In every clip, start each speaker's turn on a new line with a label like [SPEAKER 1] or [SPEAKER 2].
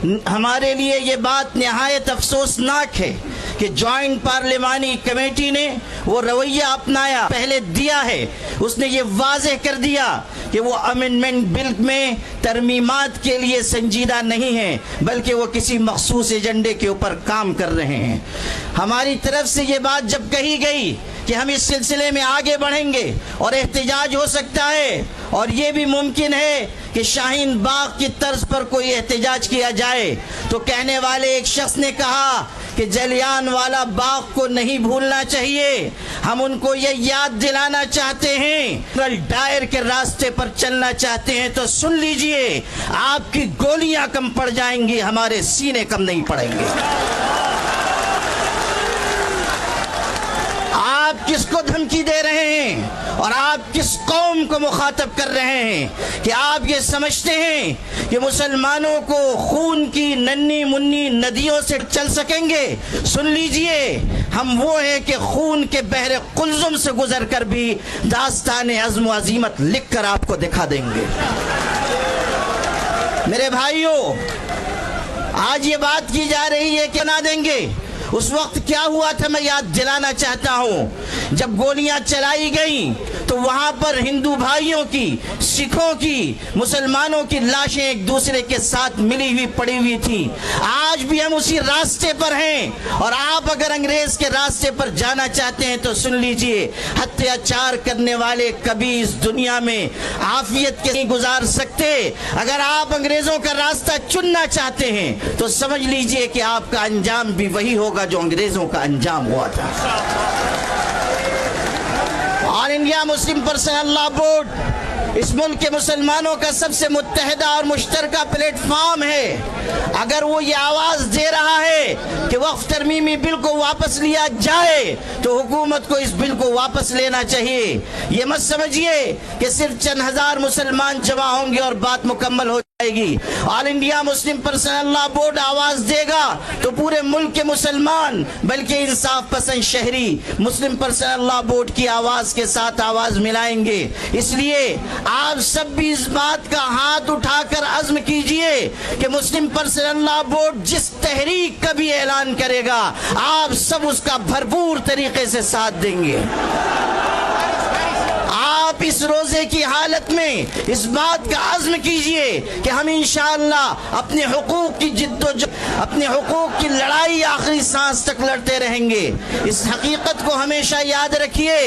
[SPEAKER 1] ہمارے لیے یہ بات نہایت افسوسناک ہے کہ جوائنٹ پارلیمانی کمیٹی نے وہ رویہ اپنایا پہلے دیا ہے. اس نے یہ واضح کر دیا کہ وہ امینڈمنٹ بل میں ترمیمات کے لیے سنجیدہ نہیں ہیں بلکہ وہ کسی مخصوص ایجنڈے کے اوپر کام کر رہے ہیں. ہماری طرف سے یہ بات جب کہی گئی کہ ہم اس سلسلے میں آگے بڑھیں گے اور احتجاج ہو سکتا ہے اور یہ بھی ممکن ہے کہ شاہین باغ کی طرز پر کوئی احتجاج کیا جائے، تو کہنے والے ایک شخص نے کہا کہ جلیان والا باغ کو نہیں بھولنا چاہیے، ہم ان کو یہ یاد دلانا چاہتے ہیں. ڈائر کے راستے پر چلنا چاہتے ہیں تو سن لیجئے، آپ کی گولیاں کم پڑ جائیں گی، ہمارے سینے کم نہیں پڑیں گے. آپ کس کو دھمکی دے رہے ہیں اور آپ کس قوم کو مخاطب کر رہے ہیں کہ آپ یہ سمجھتے ہیں کہ مسلمانوں کو خون کی ننھی منی ندیوں سے چل سکیں گے؟ سن لیجئے، ہم وہ ہیں کہ خون کے بحر قلزم سے گزر کر بھی داستان عزم و عزیمت لکھ کر آپ کو دکھا دیں گے. میرے بھائیوں، آج یہ بات کی جا رہی ہے کہ نہ دیں گے. اس وقت کیا ہوا تھا میں یاد دلانا چاہتا ہوں. جب گولیاں چلائی گئیں تو وہاں پر ہندو بھائیوں کی، سکھوں کی، مسلمانوں کی لاشیں ایک دوسرے کے ساتھ ملی ہوئی پڑی ہوئی تھی. آج بھی ہم اسی راستے پر ہیں اور آپ اگر انگریز کے راستے پر جانا چاہتے ہیں تو سن لیجئے، اتیاچار کرنے والے کبھی اس دنیا میں عافیت کے نہیں گزار سکتے. اگر آپ انگریزوں کا راستہ چننا چاہتے ہیں تو سمجھ لیجئے کہ آپ کا انجام بھی وہی ہوگا جو انگریزوں کا انجام ہوا تھا. آل انڈیا مسلم پرسنل لا بورڈ اس ملک کے مسلمانوں کا سب سے متحدہ اور مشترکہ پلیٹ فارم ہے. اگر وہ یہ آواز دے رہا ہے کہ وقف ترمیمی بل کو واپس لیا جائے تو حکومت کو اس بل کو واپس لینا چاہیے. یہ مت سمجھیے کہ صرف چند ہزار مسلمان جمع ہوں گے اور بات مکمل ہو جائے گی. آل انڈیا مسلم پرسنل لا بورڈ آواز دے گا تو پورے ملک کے مسلمان بلکہ انصاف پسند شہری مسلم پرسنل لا بورڈ کی آواز کے ساتھ آواز ملائیں گے. اس لیے آپ سب بھی اس بات کا ہاتھ اٹھا کر عزم کیجئے کہ مسلم پرسنل لا بورڈ جس تحریک کا بھی اعلان کرے گا آپ سب اس کا بھرپور طریقے سے ساتھ دیں گے. آپ اس روزے کی حالت میں اس بات کا عزم کیجئے کہ ہم انشاءاللہ اپنے حقوق کی اپنے حقوق کی لڑائی آخری سانس تک لڑتے رہیں گے. اس حقیقت کو ہمیشہ یاد رکھیے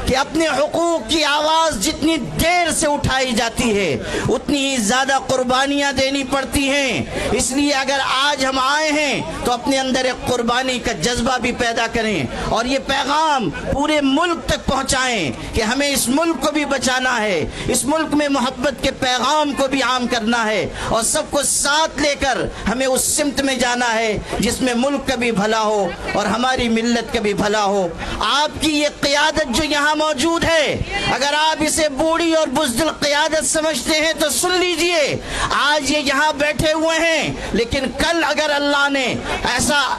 [SPEAKER 1] کہ اپنے حقوق کی آواز جتنی دیر سے اٹھائی جاتی ہے اتنی ہی زیادہ قربانیاں دینی پڑتی ہیں. اس لیے اگر آج ہم آئے ہیں تو اپنے اندر ایک قربانی کا جذبہ بھی پیدا کریں اور یہ پیغام پورے ملک تک پہنچائیں کہ ہمیں اس ملک کو بھی بچانا ہے، اس ملک میں محبت کے پیغام کو بھی عام کرنا ہے اور سب کو ساتھ لے کر ہمیں اس سمت میں جانا ہے جس میں ملک کا بھی بھلا ہو اور ہماری ملت کا بھی بھلا ہو. آپ کی یہ قیادت جو یہاں موجود ہے، اگر آپ اسے بوڑھی اور بزدل قیادت سمجھتے ہیں تو سن لیجئے، آج یہ یہاں بیٹھے ہوئے ہیں لیکن کل اگر اللہ نے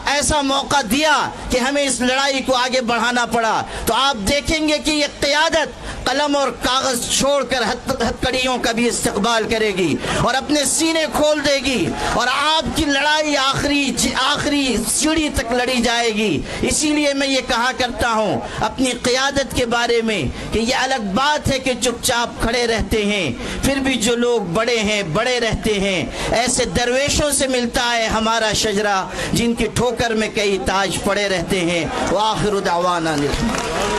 [SPEAKER 1] ایسا موقع دیا کہ ہمیں اس لڑائی کو آگے بڑھانا پڑا تو آپ دیکھیں گے کہ یہ قیادت قلم اور کاغذ چھوڑ کر ہتھکڑیوں کا بھی استقبال کرے گی اور اپنے سینے کھول دے گی اور آپ کی لڑائی آخری سیڑھی تک لڑی جائے گی. اسی لیے میں یہ کہا کرتا ہوں اپنی قیادت کے بارے میں کہ یہ الگ بات ہے کہ چپ چاپ کھڑے رہتے ہیں، پھر بھی جو لوگ بڑے ہیں بڑے رہتے ہیں. ایسے درویشوں سے ملتا ہے ہمارا شجرہ جن کی ٹھوکر میں کئی تاج پڑے رہتے ہیں. وآخر دعوانا